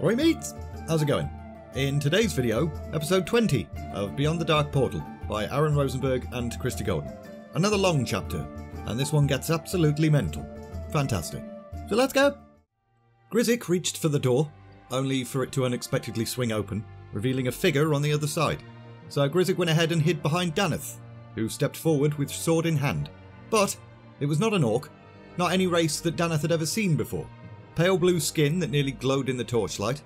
Alright mates, how's it going? In today's video, episode 20 of Beyond the Dark Portal by Aaron Rosenberg and Christie Golden. Another long chapter, and this one gets absolutely mental. Fantastic. So let's go! Grizzic reached for the door, only for it to unexpectedly swing open, revealing a figure on the other side. So Grizzic went ahead and hid behind Danath, who stepped forward with sword in hand. But it was not an orc, not any race that Danath had ever seen before. Pale blue skin that nearly glowed in the torchlight,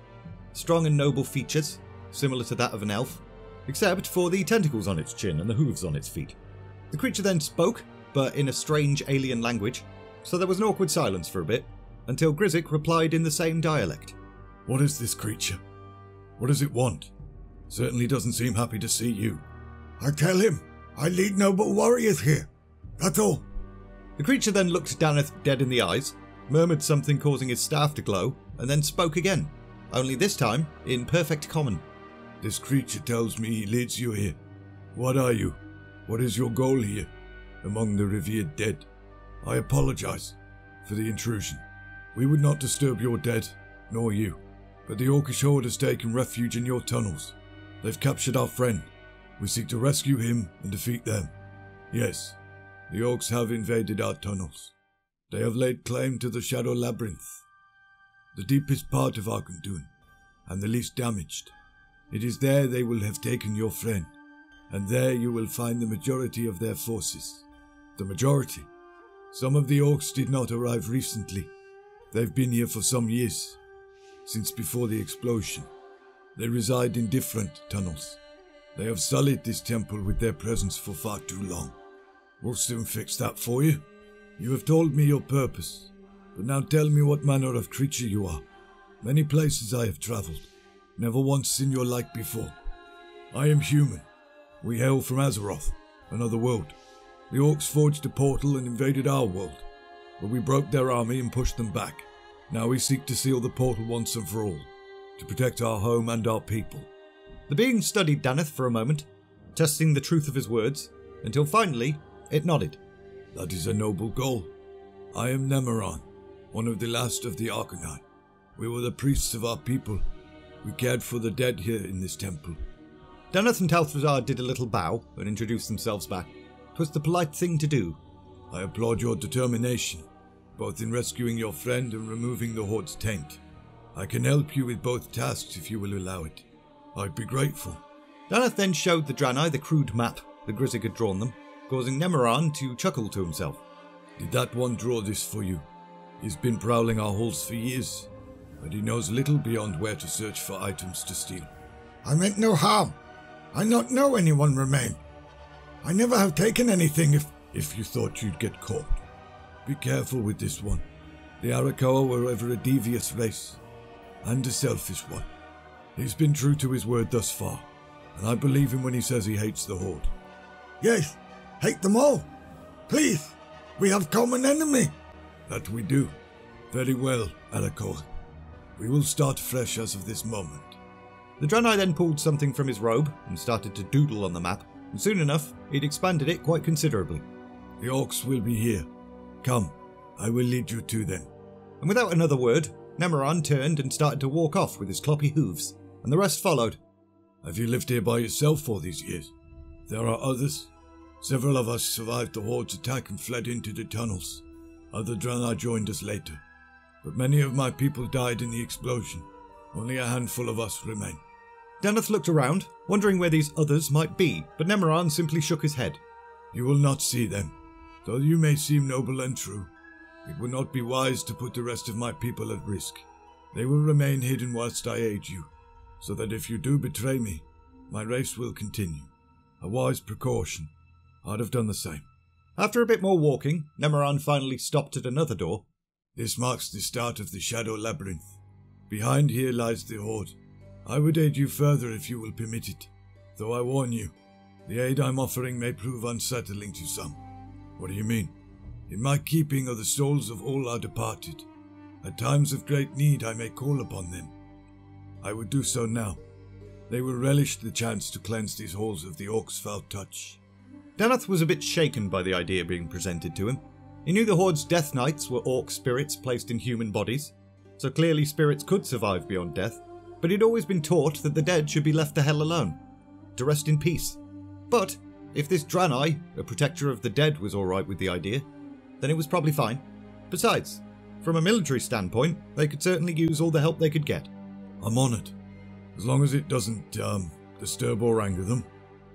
strong and noble features, similar to that of an elf, except for the tentacles on its chin and the hooves on its feet. The creature then spoke, but in a strange alien language, so there was an awkward silence for a bit, until Grizzic replied in the same dialect. What is this creature? What does it want? Certainly doesn't seem happy to see you. I tell him, I lead noble warriors here. That's all. The creature then looked Danath dead in the eyes, murmured something causing his staff to glow, and then spoke again, only this time in perfect common. This creature tells me he leads you here. What are you? What is your goal here, among the revered dead? I apologize for the intrusion. We would not disturb your dead, nor you, but the Orcish horde has taken refuge in your tunnels. They've captured our friend. We seek to rescue him and defeat them. Yes, the orcs have invaded our tunnels. They have laid claim to the Shadow Labyrinth, the deepest part of Arkandun, and the least damaged. It is there they will have taken your friend, and there you will find the majority of their forces. The majority? Some of the orcs did not arrive recently. They've been here for some years, since before the explosion. They reside in different tunnels. They have sullied this temple with their presence for far too long. We'll soon fix that for you. You have told me your purpose, but now tell me what manner of creature you are. Many places I have travelled, never once seen your like before. I am human. We hail from Azeroth, another world. The orcs forged a portal and invaded our world, but we broke their army and pushed them back. Now we seek to seal the portal once and for all, to protect our home and our people. The being studied Danath for a moment, testing the truth of his words, until finally it nodded. That is a noble goal. I am Ner'zhul, one of the last of the Arcanine. We were the priests of our people. We cared for the dead here in this temple. Danath and Talthrazar did a little bow and introduced themselves back. 'Twas the polite thing to do. I applaud your determination, both in rescuing your friend and removing the Horde's taint. I can help you with both tasks if you will allow it. I'd be grateful. Danath then showed the Draenei the crude map that Grizzic had drawn them, causing Ner'zhul to chuckle to himself. Did that one draw this for you? He's been prowling our halls for years, but he knows little beyond where to search for items to steal. I meant no harm. I not know anyone remain. I never have taken anything if you thought you'd get caught. Be careful with this one. The Arakawa were ever a devious race, and a selfish one. He's been true to his word thus far, and I believe him when he says he hates the Horde. Yes, hate them all. Please, we have common enemy. That we do. Very well, Arakawa. We will start fresh as of this moment. The Draenei then pulled something from his robe and started to doodle on the map, and soon enough he'd expanded it quite considerably. The orcs will be here. Come, I will lead you to them. And without another word, Ner'zhul turned and started to walk off with his cloppy hooves, and the rest followed. Have you lived here by yourself all these years? There are others. Several of us survived the Horde's attack and fled into the tunnels. Other Draenei joined us later, but many of my people died in the explosion. Only a handful of us remain. Danath looked around, wondering where these others might be, but Ner'zhul simply shook his head. You will not see them. Though you may seem noble and true, it would not be wise to put the rest of my people at risk. They will remain hidden whilst I aid you, so that if you do betray me, my race will continue. A wise precaution. I'd have done the same. After a bit more walking, Ner'zhul finally stopped at another door. This marks the start of the Shadow Labyrinth. Behind here lies the Horde. I would aid you further if you will permit it, though I warn you, the aid I'm offering may prove unsettling to some. What do you mean? In my keeping are the souls of all our departed. At times of great need I may call upon them. I would do so now. They will relish the chance to cleanse these halls of the orc's foul touch. Danath was a bit shaken by the idea being presented to him. He knew the Horde's Death Knights were orc spirits placed in human bodies, so clearly spirits could survive beyond death, but he'd always been taught that the dead should be left to hell alone, to rest in peace. But if this Draenei, a protector of the dead, was alright with the idea, then it was probably fine. Besides, from a military standpoint, they could certainly use all the help they could get. I'm honoured. As long as it doesn't, disturb or anger them,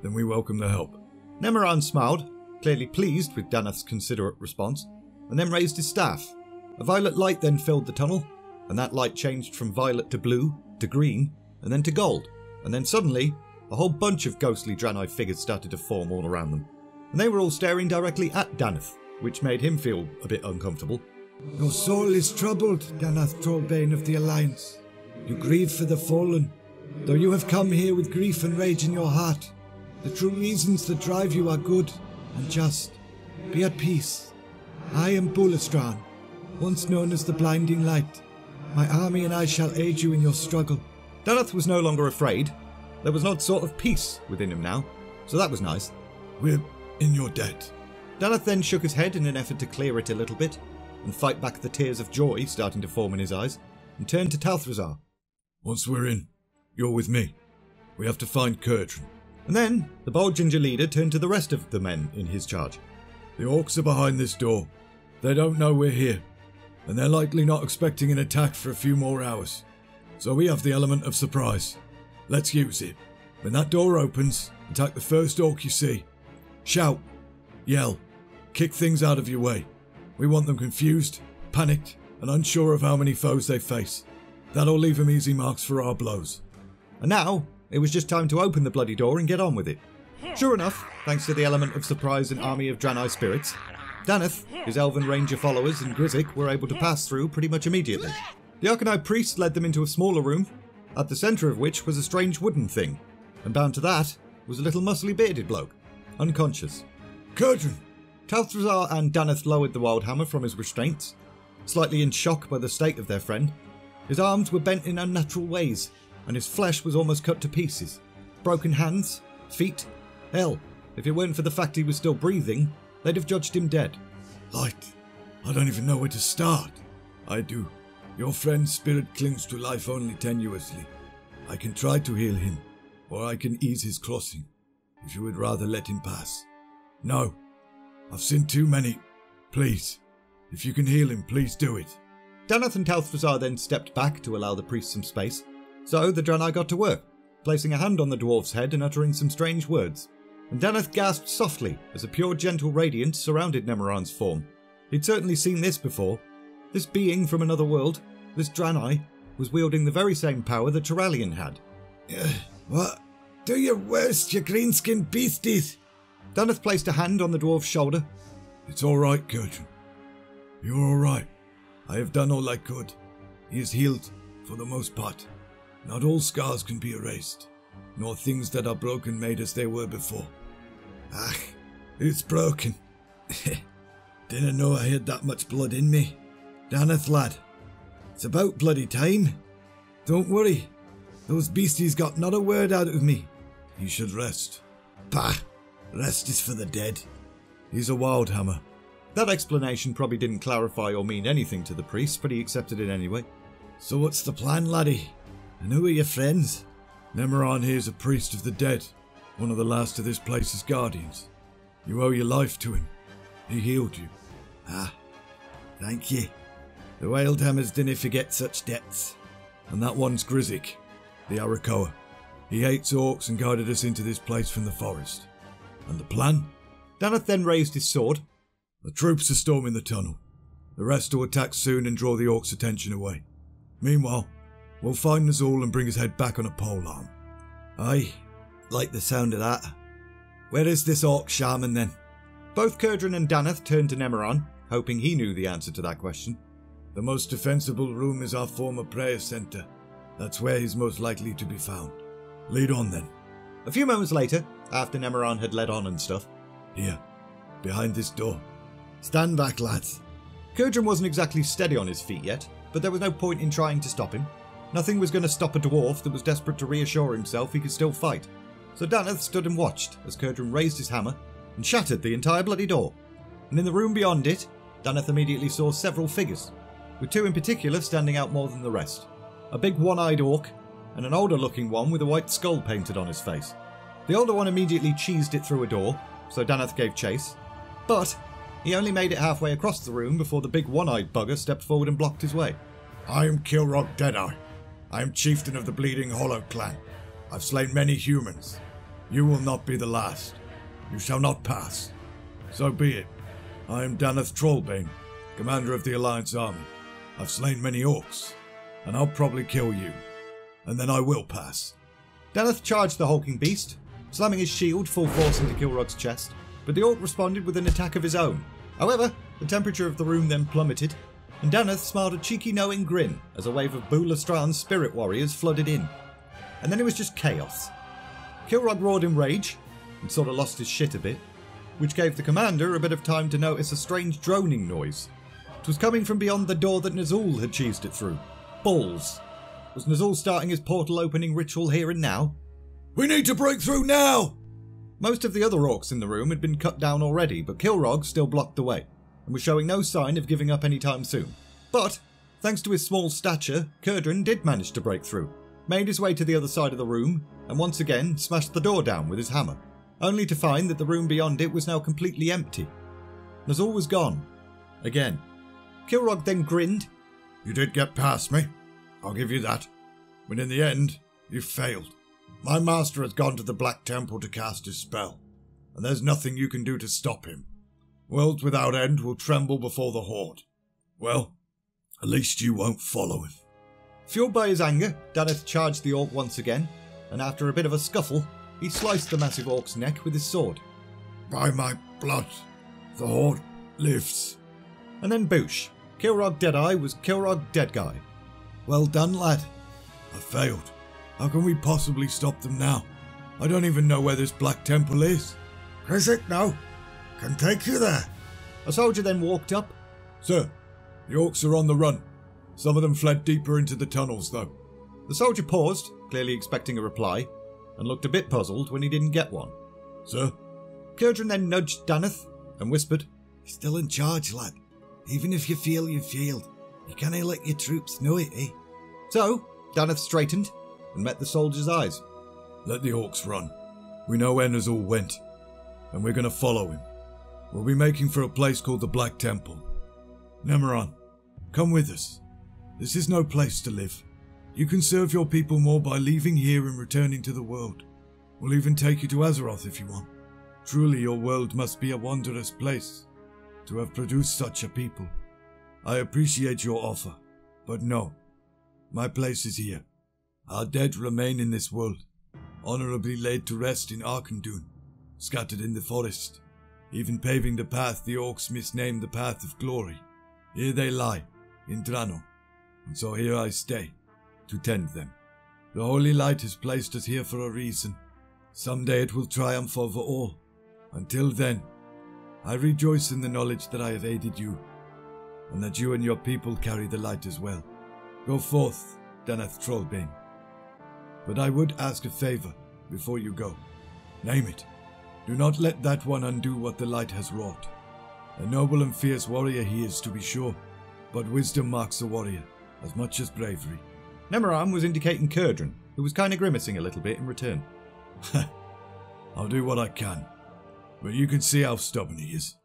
then we welcome the help. Nemeran smiled, clearly pleased with Danath's considerate response, and then raised his staff. A violet light then filled the tunnel, and that light changed from violet to blue, to green, and then to gold. And then suddenly, a whole bunch of ghostly Draenei figures started to form all around them. And they were all staring directly at Danath, which made him feel a bit uncomfortable. Your soul is troubled, Danath Trollbane of the Alliance. You grieve for the fallen, though you have come here with grief and rage in your heart. The true reasons that drive you are good and just. Be at peace. I am Bulastran, once known as the Blinding Light. My army and I shall aid you in your struggle. Danath was no longer afraid. There was an odd sort of peace within him now, so that was nice. We're in your debt. Danath then shook his head in an effort to clear it a little bit, and fight back the tears of joy starting to form in his eyes, and turned to Talthrazar. Once we're in, you're with me. We have to find Kurdran. And then the bold ginger leader turned to the rest of the men in his charge. The orcs are behind this door. They don't know we're here, and they're likely not expecting an attack for a few more hours. So we have the element of surprise. Let's use it. When that door opens, attack the first orc you see. Shout, yell, kick things out of your way. We want them confused, panicked, and unsure of how many foes they face. That'll leave them easy marks for our blows. And now, it was just time to open the bloody door and get on with it. Sure enough, thanks to the element of surprise and army of Draenei spirits, Danath, his elven ranger followers, and Grizik were able to pass through pretty much immediately. The Arcanine priest led them into a smaller room, at the centre of which was a strange wooden thing, and bound to that was a little muscly bearded bloke, unconscious. Kurdran! Talthrazar and Danath lowered the wild hammer from his restraints, slightly in shock by the state of their friend. His arms were bent in unnatural ways, and his flesh was almost cut to pieces. Broken hands, feet, hell, if it weren't for the fact he was still breathing, they'd have judged him dead. Light, I don't even know where to start. I do. Your friend's spirit clings to life only tenuously. I can try to heal him, or I can ease his crossing, if you would rather let him pass. No, I've seen too many. Please, if you can heal him, please do it. Danath and Talthrazar then stepped back to allow the priest some space, so the Draenei got to work, placing a hand on the dwarf's head and uttering some strange words. And Danath gasped softly as a pure gentle radiance surrounded Nemeran's form. He'd certainly seen this before. This being from another world, this Draenei, was wielding the very same power that Turalyon had. What? Do your worst, you green-skinned beasties! Danath placed a hand on the dwarf's shoulder. It's all right, Kurdran. You're all right. I have done all I could. He is healed, for the most part. Not all scars can be erased, nor things that are broken made as they were before. Ah, it's broken. Didn't know I had that much blood in me. Danath, lad. It's about bloody time. Don't worry. Those beasties got not a word out of me. You should rest. Bah, rest is for the dead. He's a wild hammer. That explanation probably didn't clarify or mean anything to the priest, but he accepted it anyway. So what's the plan, laddie? And who are your friends? Nemeran here's a priest of the dead, one of the last of this place's guardians. You owe your life to him. He healed you. Ah, thank you. The Wildhammers didn't forget such debts. And that one's Grizik, the Arakoa. He hates orcs and guided us into this place from the forest. And the plan? Danath then raised his sword. The troops are storming the tunnel. The rest will attack soon and draw the orcs' attention away. Meanwhile, we'll find Ner'zhul and bring his head back on a polearm. Aye, like the sound of that. Where is this orc shaman then? Both Kurdran and Danath turned to Nemeran, hoping he knew the answer to that question. The most defensible room is our former prayer centre. That's where he's most likely to be found. Lead on then. A few moments later, after Nemeran had led on and stuff. Here, behind this door. Stand back, lads. Kurdran wasn't exactly steady on his feet yet, but there was no point in trying to stop him. Nothing was going to stop a dwarf that was desperate to reassure himself he could still fight. So Danath stood and watched as Kurdran raised his hammer and shattered the entire bloody door. And in the room beyond it, Danath immediately saw several figures. with two in particular standing out more than the rest. A big one-eyed orc, and an older looking one with a white skull painted on his face. The older one immediately cheesed it through a door, so Danath gave chase, but he only made it halfway across the room before the big one-eyed bugger stepped forward and blocked his way. I am Kilrog Deadeye. I am chieftain of the Bleeding Hollow clan. I've slain many humans. You will not be the last. You shall not pass. So be it. I am Danath Trollbane, commander of the Alliance army. I've slain many orcs, and I'll probably kill you. And then I will pass. Danath charged the hulking beast, slamming his shield full force into Kilrog's chest, but the orc responded with an attack of his own. However, the temperature of the room then plummeted, and Danath smiled a cheeky knowing grin as a wave of Bulastran's spirit warriors flooded in. And then it was just chaos. Kilrog roared in rage, and sort of lost his shit a bit, which gave the commander a bit of time to notice a strange droning noise. It was coming from beyond the door that Ner'zhul had cheesed it through. Balls. Was Ner'zhul starting his portal opening ritual here and now? We need to break through now! Most of the other orcs in the room had been cut down already, but Kilrog still blocked the way, and was showing no sign of giving up anytime soon. But, thanks to his small stature, Kurdran did manage to break through, made his way to the other side of the room, and once again smashed the door down with his hammer, only to find that the room beyond it was now completely empty. Ner'zhul was gone. Again. Kilrog then grinned. You did get past me. I'll give you that. But in the end, you failed. My master has gone to the Black Temple to cast his spell, and there's nothing you can do to stop him. Worlds without end will tremble before the Horde. Well, at least you won't follow him. Fueled by his anger, Danath charged the orc once again, and after a bit of a scuffle, he sliced the massive orc's neck with his sword. By my blood, the Horde lives. And then boosh. Kilrog Deadeye was Kilrog Deadguy. Well done, lad. I failed. How can we possibly stop them now? I don't even know where this Black Temple is. Krizik, no. Can take you there. A soldier then walked up. Sir, the orcs are on the run. Some of them fled deeper into the tunnels, though. The soldier paused, clearly expecting a reply, and looked a bit puzzled when he didn't get one. Sir? Kurdran then nudged Danath and whispered, You're still in charge, lad. Even if you feel you've failed, you can't let your troops know it, eh? So, Danath straightened and met the soldier's eyes. Let the orcs run. We know where Ner'zhul went, and we're going to follow him. We'll be making for a place called the Black Temple. Nemeron, come with us. This is no place to live. You can serve your people more by leaving here and returning to the world. We'll even take you to Azeroth if you want. Truly your world must be a wondrous place to have produced such a people. I appreciate your offer, but no. My place is here. Our dead remain in this world, honorably laid to rest in Arkandun, scattered in the forest, even paving the path the orcs misnamed the Path of Glory. Here they lie, in Drano, and so here I stay, to tend them. The Holy Light has placed us here for a reason. Someday it will triumph over all. Until then, I rejoice in the knowledge that I have aided you, and that you and your people carry the light as well. Go forth, Danath Trollbane. But I would ask a favor before you go. Name it. Do not let that one undo what the light has wrought. A noble and fierce warrior he is, to be sure, but wisdom marks a warrior as much as bravery. Nemeron was indicating Kurdran, who was kind of grimacing a little bit in return. I'll do what I can, but you can see how stubborn he is.